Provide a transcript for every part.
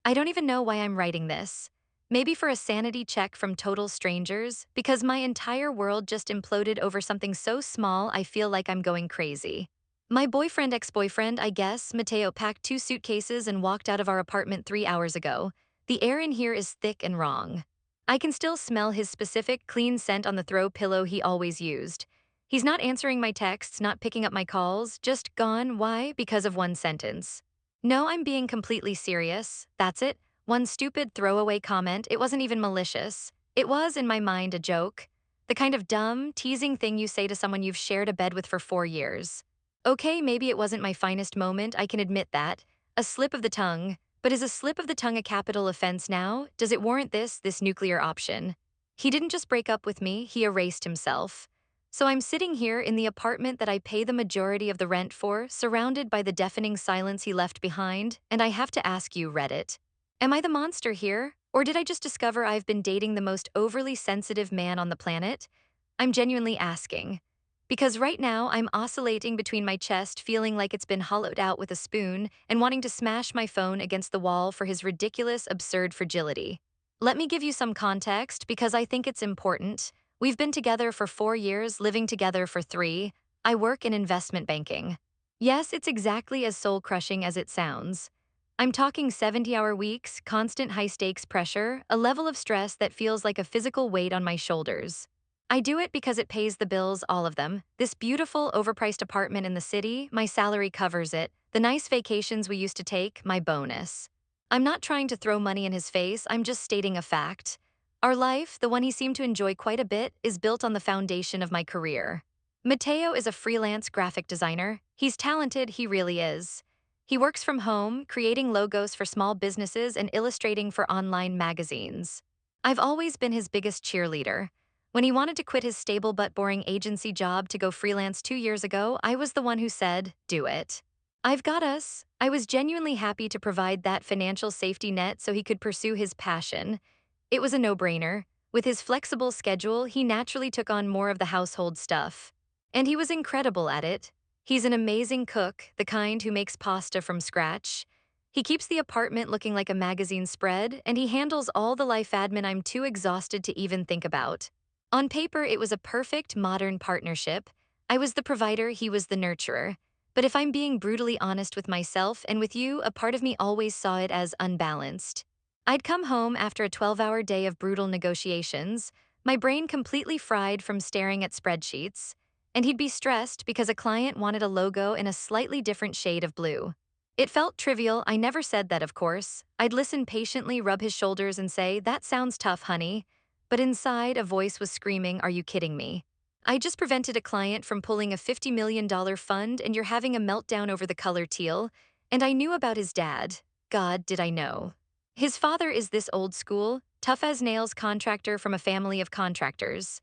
I don't even know why I'm writing this. Maybe for a sanity check from total strangers, because my entire world just imploded over something so small I feel like I'm going crazy. My boyfriend ex-boyfriend, I guess, Mateo packed 2 suitcases and walked out of our apartment 3 hours ago. The air in here is thick and wrong. I can still smell his specific, clean scent on the throw pillow he always used. He's not answering my texts, not picking up my calls, just gone. Why? Because of one sentence. No, I'm being completely serious. That's it. One stupid throwaway comment. It wasn't even malicious. It was, in my mind, a joke. The kind of dumb, teasing thing you say to someone you've shared a bed with for 4 years. Okay, maybe it wasn't my finest moment, I can admit that. A slip of the tongue. But is a slip of the tongue a capital offense now? Does it warrant this nuclear option? He didn't just break up with me, he erased himself. So I'm sitting here in the apartment that I pay the majority of the rent for, surrounded by the deafening silence he left behind, and I have to ask you, Reddit. Am I the monster here? Or did I just discover I've been dating the most overly sensitive man on the planet? I'm genuinely asking. Because right now, I'm oscillating between my chest, feeling like it's been hollowed out with a spoon, and wanting to smash my phone against the wall for his ridiculous, absurd fragility. Let me give you some context because I think it's important. We've been together for 4 years, living together for 3. I work in investment banking. Yes, it's exactly as soul-crushing as it sounds. I'm talking 70-hour weeks, constant high-stakes pressure, a level of stress that feels like a physical weight on my shoulders. I do it because it pays the bills, all of them. This beautiful, overpriced apartment in the city, my salary covers it. The nice vacations we used to take, my bonus. I'm not trying to throw money in his face, I'm just stating a fact. Our life, the one he seemed to enjoy quite a bit, is built on the foundation of my career. Mateo is a freelance graphic designer. He's talented, he really is. He works from home, creating logos for small businesses and illustrating for online magazines. I've always been his biggest cheerleader. When he wanted to quit his stable but boring agency job to go freelance 2 years ago, I was the one who said, do it. I've got us. I was genuinely happy to provide that financial safety net so he could pursue his passion. It was a no-brainer. With his flexible schedule, he naturally took on more of the household stuff. And he was incredible at it. He's an amazing cook, the kind who makes pasta from scratch. He keeps the apartment looking like a magazine spread, and he handles all the life admin I'm too exhausted to even think about. On paper, it was a perfect modern partnership. I was the provider, he was the nurturer. But if I'm being brutally honest with myself and with you, a part of me always saw it as unbalanced. I'd come home after a 12-hour day of brutal negotiations, my brain completely fried from staring at spreadsheets, and he'd be stressed because a client wanted a logo in a slightly different shade of blue. It felt trivial, I never said that, of course. I'd listen patiently, rub his shoulders, and say, that sounds tough, honey. But inside, a voice was screaming, are you kidding me? I just prevented a client from pulling a $50 million fund, and you're having a meltdown over the color teal. And I knew about his dad. God, did I know. His father is this old school, tough as nails contractor from a family of contractors.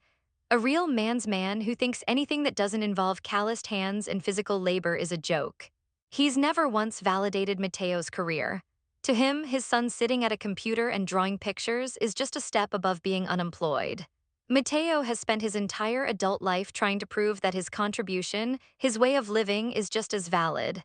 A real man's man who thinks anything that doesn't involve calloused hands and physical labor is a joke. He's never once validated Mateo's career. To him, his son sitting at a computer and drawing pictures is just a step above being unemployed. Mateo has spent his entire adult life trying to prove that his contribution, his way of living, is just as valid.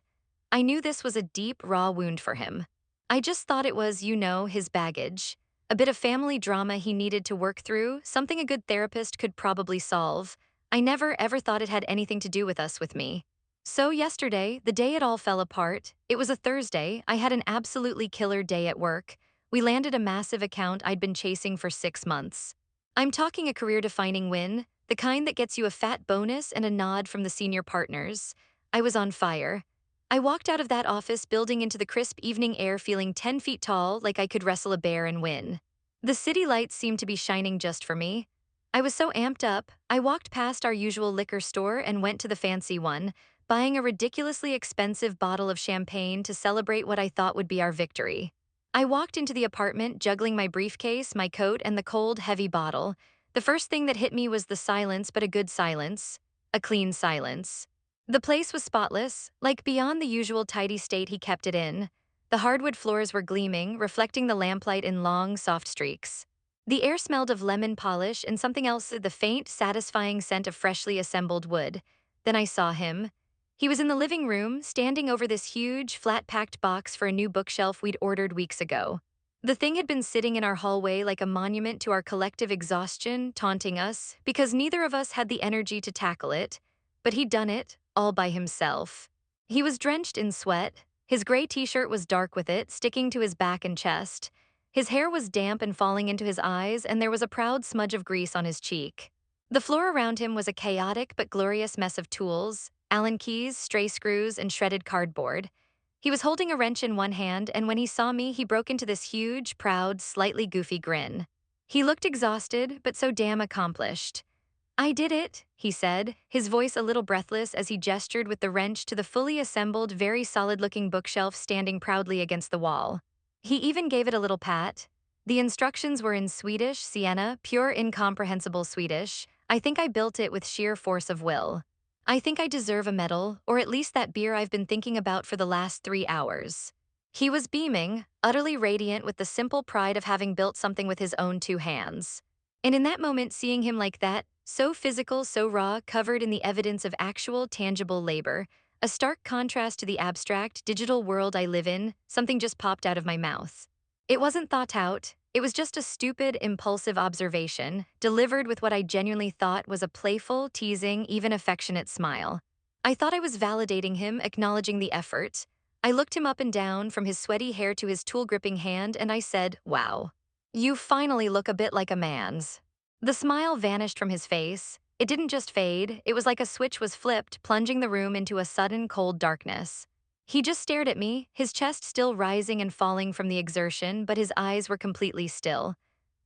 I knew this was a deep, raw wound for him. I just thought it was, his baggage. A bit of family drama he needed to work through, something a good therapist could probably solve. I never ever thought it had anything to do with me. So yesterday, the day it all fell apart, it was a Thursday, I had an absolutely killer day at work. We landed a massive account I'd been chasing for 6 months. I'm talking a career-defining win, the kind that gets you a fat bonus and a nod from the senior partners. I was on fire. I walked out of that office building into the crisp evening air feeling 10 feet tall like I could wrestle a bear and win. The city lights seemed to be shining just for me. I was so amped up, I walked past our usual liquor store and went to the fancy one, buying a ridiculously expensive bottle of champagne to celebrate what I thought would be our victory. I walked into the apartment juggling my briefcase, my coat, and the cold, heavy bottle. The first thing that hit me was the silence, but a good silence. A clean silence. The place was spotless, like beyond the usual tidy state he kept it in. The hardwood floors were gleaming, reflecting the lamplight in long, soft streaks. The air smelled of lemon polish and something else, the faint, satisfying scent of freshly assembled wood. Then I saw him. He was in the living room, standing over this huge, flat-packed box for a new bookshelf we'd ordered weeks ago. The thing had been sitting in our hallway like a monument to our collective exhaustion, taunting us, because neither of us had the energy to tackle it, but he'd done it, all by himself. He was drenched in sweat, his gray t-shirt was dark with it, sticking to his back and chest. His hair was damp and falling into his eyes, and there was a proud smudge of grease on his cheek. The floor around him was a chaotic but glorious mess of tools, Allen keys, stray screws, and shredded cardboard. He was holding a wrench in one hand, and when he saw me, he broke into this huge, proud, slightly goofy grin. He looked exhausted, but so damn accomplished. I did it, he said, his voice a little breathless as he gestured with the wrench to the fully assembled, very solid-looking bookshelf standing proudly against the wall. He even gave it a little pat. The instructions were in Swedish, Sienna, pure incomprehensible Swedish. I think I built it with sheer force of will. I think I deserve a medal, or at least that beer I've been thinking about for the last 3 hours. He was beaming, utterly radiant with the simple pride of having built something with his own two hands. And in that moment, seeing him like that, so physical, so raw, covered in the evidence of actual, tangible labor, a stark contrast to the abstract, digital world I live in, something just popped out of my mouth. It wasn't thought out, it was just a stupid, impulsive observation, delivered with what I genuinely thought was a playful, teasing, even affectionate smile. I thought I was validating him, acknowledging the effort. I looked him up and down, from his sweaty hair to his tool-gripping hand, and I said, "Wow. You finally look a bit like a man's." The smile vanished from his face. It didn't just fade, it was like a switch was flipped, plunging the room into a sudden, cold darkness. He just stared at me, his chest still rising and falling from the exertion, but his eyes were completely still.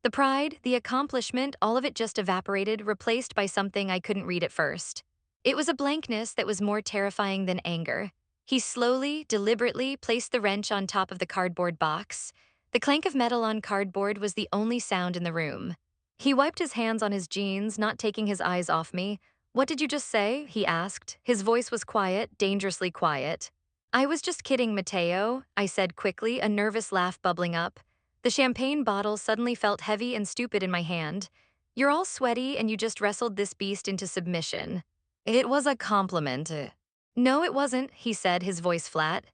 The pride, the accomplishment, all of it just evaporated, replaced by something I couldn't read at first. It was a blankness that was more terrifying than anger. He slowly, deliberately placed the wrench on top of the cardboard box. The clank of metal on cardboard was the only sound in the room. He wiped his hands on his jeans, not taking his eyes off me. "What did you just say?" he asked. His voice was quiet, dangerously quiet. "I was just kidding, Matteo," I said quickly, a nervous laugh bubbling up. The champagne bottle suddenly felt heavy and stupid in my hand. "You're all sweaty and you just wrestled this beast into submission." "It was a compliment." "No, it wasn't," he said, his voice flat.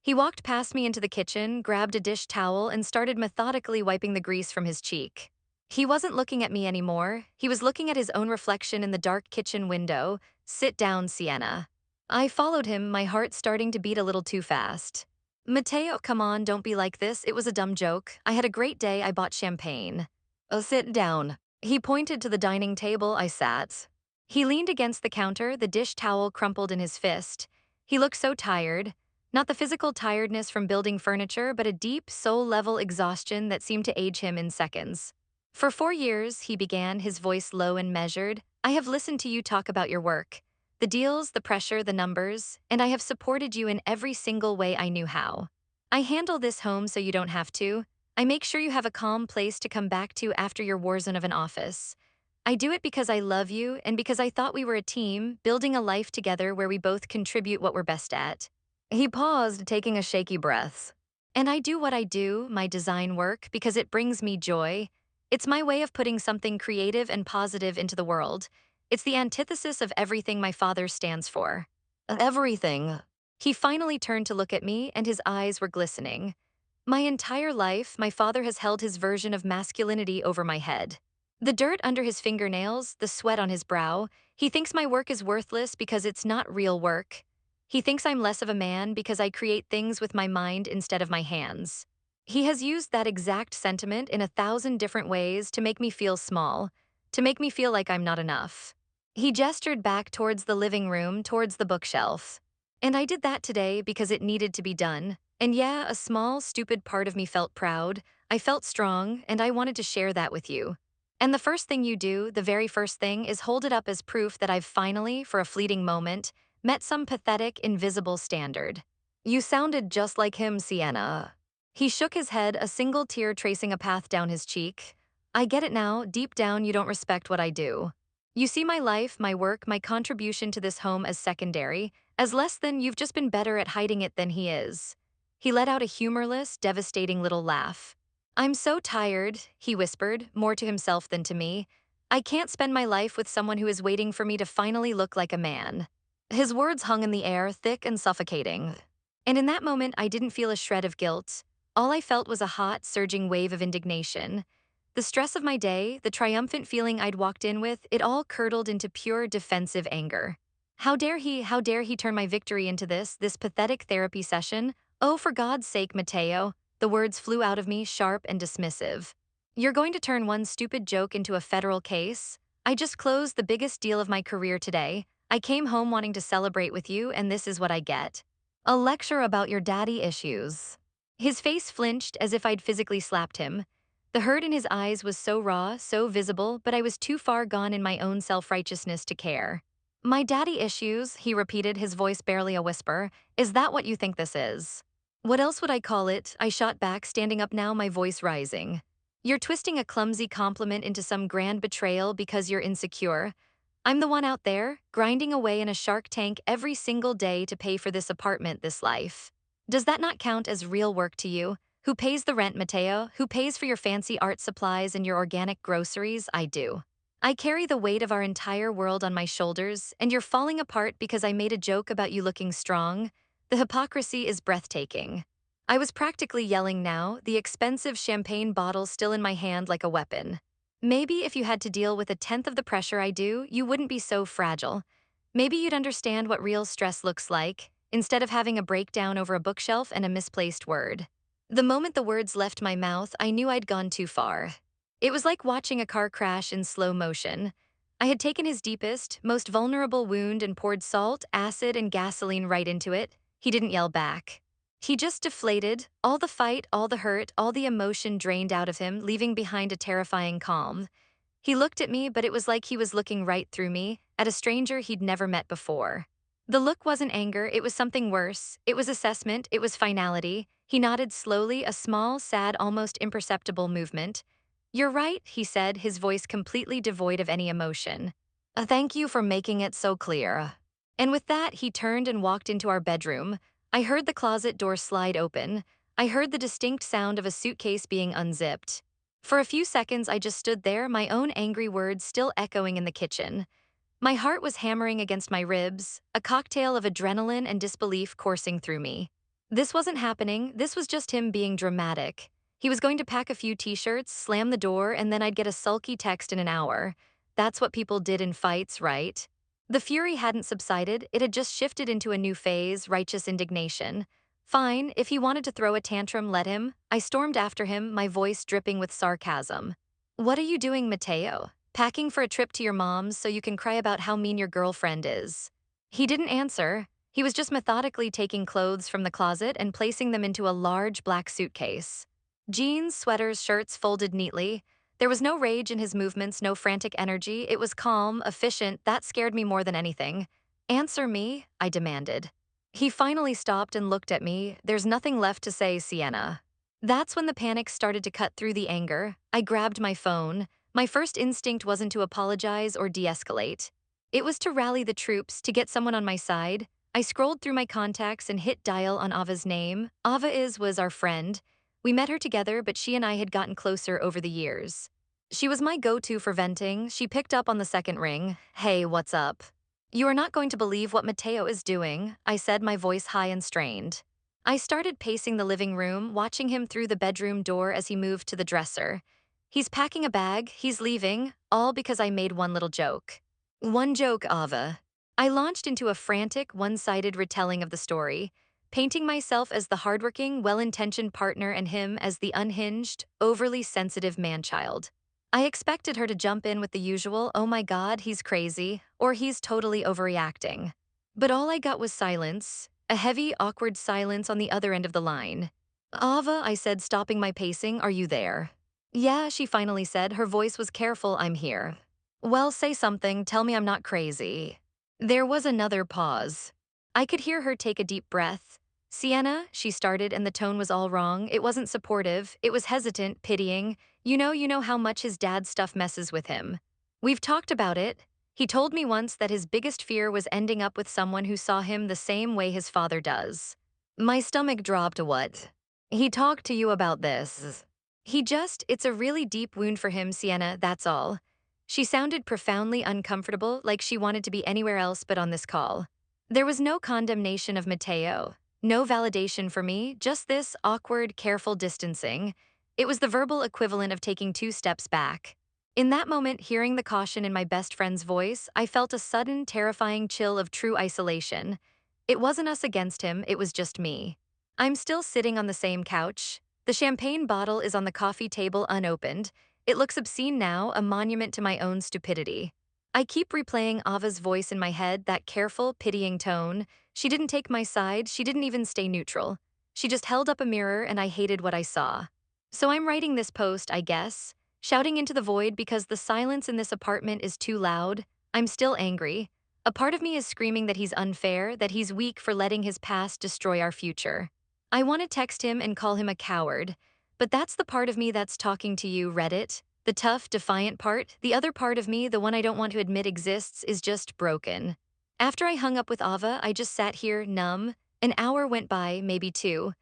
He walked past me into the kitchen, grabbed a dish towel, and started methodically wiping the grease from his cheek. He wasn't looking at me anymore. He was looking at his own reflection in the dark kitchen window. "Sit down, Sienna." I followed him, my heart starting to beat a little too fast. "Matteo, come on, don't be like this. It was a dumb joke. I had a great day, I bought champagne." "Oh, sit down." He pointed to the dining table. I sat. He leaned against the counter, the dish towel crumpled in his fist. He looked so tired. Not the physical tiredness from building furniture, but a deep, soul-level exhaustion that seemed to age him in seconds. "For 4 years," he began, his voice low and measured, "I have listened to you talk about your work. The deals, the pressure, the numbers, and I have supported you in every single way I knew how. I handle this home so you don't have to. I make sure you have a calm place to come back to after your war zone of an office. I do it because I love you and because I thought we were a team, building a life together where we both contribute what we're best at." He paused, taking a shaky breath. "And I do what I do, my design work, because it brings me joy. It's my way of putting something creative and positive into the world. It's the antithesis of everything my father stands for." "Everything." He finally turned to look at me, and his eyes were glistening. "My entire life, my father has held his version of masculinity over my head. The dirt under his fingernails, the sweat on his brow. He thinks my work is worthless because it's not real work. He thinks I'm less of a man because I create things with my mind instead of my hands. He has used that exact sentiment in 1,000 different ways to make me feel small, to make me feel like I'm not enough." He gestured back towards the living room, towards the bookshelf. "And I did that today because it needed to be done. And yeah, a small, stupid part of me felt proud. I felt strong, and I wanted to share that with you. And the first thing you do, the very first thing, is hold it up as proof that I've finally, for a fleeting moment, met some pathetic, invisible standard." "You sounded just like him, Sienna." He shook his head, a single tear tracing a path down his cheek. "I get it now. Deep down, you don't respect what I do. You see my life, my work, my contribution to this home as secondary, as less than. You've just been better at hiding it than he is." He let out a humorless, devastating little laugh. "I'm so tired," he whispered, more to himself than to me. "I can't spend my life with someone who is waiting for me to finally look like a man." His words hung in the air, thick and suffocating. And in that moment, I didn't feel a shred of guilt. All I felt was a hot, surging wave of indignation. The stress of my day, the triumphant feeling I'd walked in with, it all curdled into pure defensive anger. How dare he turn my victory into this pathetic therapy session? Oh, for God's sake, Mateo. The words flew out of me, sharp and dismissive. You're going to turn one stupid joke into a federal case? I just closed the biggest deal of my career today. I came home wanting to celebrate with you, and this is what I get. A lecture about your daddy issues. His face flinched as if I'd physically slapped him. The hurt in his eyes was so raw, so visible, but I was too far gone in my own self-righteousness to care. My daddy issues, he repeated, his voice barely a whisper. Is that what you think this is? What else would I call it? I shot back, standing up now, my voice rising. You're twisting a clumsy compliment into some grand betrayal because you're insecure. I'm the one out there, grinding away in a shark tank every single day to pay for this apartment, this life. Does that not count as real work to you? Who pays the rent, Mateo? Who pays for your fancy art supplies and your organic groceries? I do. I carry the weight of our entire world on my shoulders, and you're falling apart because I made a joke about you looking strong. The hypocrisy is breathtaking. I was practically yelling now, the expensive champagne bottle still in my hand like a weapon. Maybe if you had to deal with a tenth of the pressure I do, you wouldn't be so fragile. Maybe you'd understand what real stress looks like, instead of having a breakdown over a bookshelf and a misplaced word. The moment the words left my mouth, I knew I'd gone too far. It was like watching a car crash in slow motion. I had taken his deepest, most vulnerable wound and poured salt, acid, and gasoline right into it. He didn't yell back. He just deflated, all the fight, all the hurt, all the emotion drained out of him, leaving behind a terrifying calm. He looked at me, but it was like he was looking right through me, at a stranger he'd never met before. The look wasn't anger, it was something worse. It was assessment, it was finality. He nodded slowly, a small, sad, almost imperceptible movement. You're right, he said, his voice completely devoid of any emotion. Thank you for making it so clear. And with that, he turned and walked into our bedroom. I heard the closet door slide open. I heard the distinct sound of a suitcase being unzipped. For a few seconds, I just stood there, my own angry words still echoing in the kitchen. My heart was hammering against my ribs, a cocktail of adrenaline and disbelief coursing through me. This wasn't happening, this was just him being dramatic. He was going to pack a few t-shirts, slam the door, and then I'd get a sulky text in an hour. That's what people did in fights, right? The fury hadn't subsided, it had just shifted into a new phase, righteous indignation. Fine, if he wanted to throw a tantrum, let him. I stormed after him, my voice dripping with sarcasm. What are you doing, Mateo? Packing for a trip to your mom's so you can cry about how mean your girlfriend is. He didn't answer. He was just methodically taking clothes from the closet and placing them into a large black suitcase. Jeans, sweaters, shirts folded neatly. There was no rage in his movements, no frantic energy. It was calm, efficient. That scared me more than anything. Answer me, I demanded. He finally stopped and looked at me. There's nothing left to say, Sienna. That's when the panic started to cut through the anger. I grabbed my phone. My first instinct wasn't to apologize or de-escalate. It was to rally the troops, to get someone on my side. I scrolled through my contacts and hit dial on Ava's name. Was our friend. We met her together, but she and I had gotten closer over the years. She was my go-to for venting. She picked up on the second ring. Hey, what's up? You are not going to believe what Mateo is doing, I said, my voice high and strained. I started pacing the living room, watching him through the bedroom door as he moved to the dresser. He's packing a bag, he's leaving, all because I made one little joke. One joke, Ava. I launched into a frantic, one-sided retelling of the story, painting myself as the hardworking, well-intentioned partner and him as the unhinged, overly sensitive man-child. I expected her to jump in with the usual, oh my God, he's crazy, or he's totally overreacting. But all I got was silence, a heavy, awkward silence on the other end of the line. Ava, I said, stopping my pacing, are you there? Yeah, she finally said, her voice was careful, I'm here. Well, say something, tell me I'm not crazy. There was another pause. I could hear her take a deep breath. Sienna, she started, and the tone was all wrong. It wasn't supportive, it was hesitant, pitying. You know how much his dad's stuff messes with him. We've talked about it. He told me once that his biggest fear was ending up with someone who saw him the same way his father does. My stomach dropped. What? He talked to you about this? It's a really deep wound for him, Sienna, that's all. She sounded profoundly uncomfortable, like she wanted to be anywhere else but on this call. There was no condemnation of Mateo. No validation for me, just this awkward, careful distancing. It was the verbal equivalent of taking 2 steps back. In that moment, hearing the caution in my best friend's voice, I felt a sudden, terrifying chill of true isolation. It wasn't us against him, it was just me. I'm still sitting on the same couch. The champagne bottle is on the coffee table unopened. It looks obscene now, a monument to my own stupidity. I keep replaying Ava's voice in my head, that careful, pitying tone. She didn't take my side, she didn't even stay neutral. She just held up a mirror and I hated what I saw. So I'm writing this post, I guess, shouting into the void because the silence in this apartment is too loud. I'm still angry. A part of me is screaming that he's unfair, that he's weak for letting his past destroy our future. I want to text him and call him a coward, but that's the part of me that's talking to you, Reddit. The tough, defiant part, the other part of me, the one I don't want to admit exists, is just broken. After I hung up with Ava, I just sat here, numb. An hour went by, maybe 2.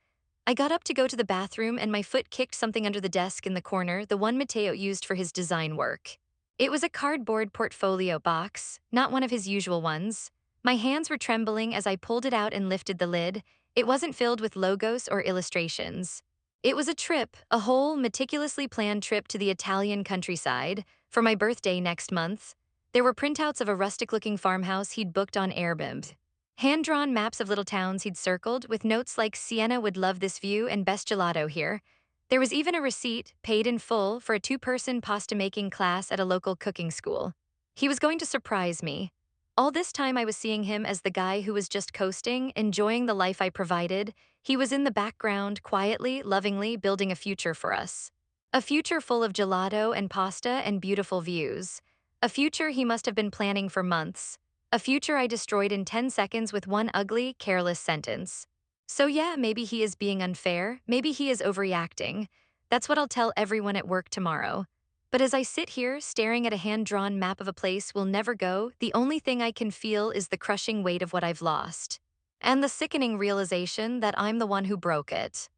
I got up to go to the bathroom and my foot kicked something under the desk in the corner, the one Mateo used for his design work. It was a cardboard portfolio box, not one of his usual ones. My hands were trembling as I pulled it out and lifted the lid. It wasn't filled with logos or illustrations. It was a trip, a whole, meticulously planned trip to the Italian countryside for my birthday next month. There were printouts of a rustic-looking farmhouse he'd booked on Airbnb. Hand-drawn maps of little towns he'd circled, with notes like Sienna would love this view and best gelato here. There was even a receipt, paid in full, for a 2-person pasta-making class at a local cooking school. He was going to surprise me. All this time I was seeing him as the guy who was just coasting, enjoying the life I provided. He was in the background, quietly, lovingly, building a future for us. A future full of gelato and pasta and beautiful views. A future he must have been planning for months. A future I destroyed in 10 seconds with one ugly, careless sentence. So yeah, maybe he is being unfair, maybe he is overreacting. That's what I'll tell everyone at work tomorrow. But as I sit here, staring at a hand-drawn map of a place we'll never go, the only thing I can feel is the crushing weight of what I've lost. And the sickening realization that I'm the one who broke it.